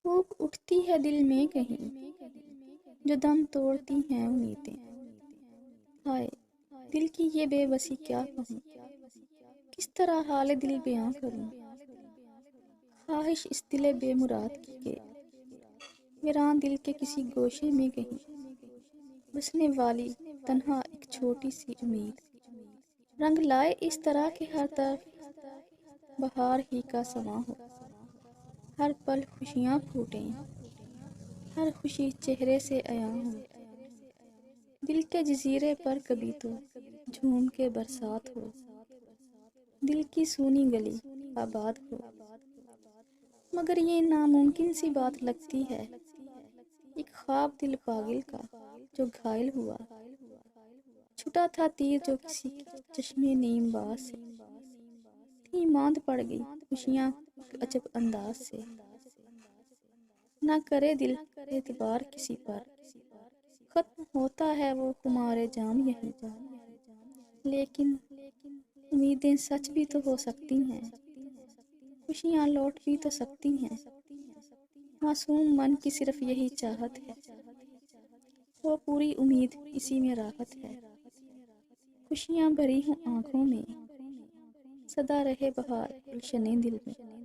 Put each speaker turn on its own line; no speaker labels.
پھوک اٹھتی ہے دل میں کہیں جو دم توڑتی ہیں امیدیں۔ ہائے دل کی یہ بے بسی کیا کہوں، کس طرح حال دل بیاں کروں۔ خواہش اس دل بے مراد کی کہ ویراں دل کے کسی گوشے میں کہیں بسنے والی تنہا ایک چھوٹی سی امید رنگ لائے اس طرح کہ ہر طرف بہار ہی کا سماں ہو، ہر پل خوشیاں پھوٹیں، ہر خوشی چہرے سے عیاں ہو۔ دل کے جزیرے پر کبھی تو جھوم کے برسات ہو، دل کی سونی گلی آباد ہو۔ مگر یہ ناممکن سی بات لگتی ہے، ایک خواب دل پاگل کا جو گھائل ہوا، چھٹا تھا تیر جو کسی چشمے نیم باز سے تھی ماند پڑ گئی خوشیاں ایک عجب انداز سے۔ نہ کرے دل اعتبار کسی پر، ختم ہوتا ہے وہ خمار جام یہیں، لیکن امیدیں سچ بھی تو ہو سکتی ہیں، خوشیاں لوٹ بھی تو سکتی ہیں۔ معصوم من کی صرف یہی چاہت ہے، وہ پوری امید اسی میں راحت ہے۔ خوشیاں بھری ہوں آنکھوں میں، سدا رہے بہار گلشنِ دل میں۔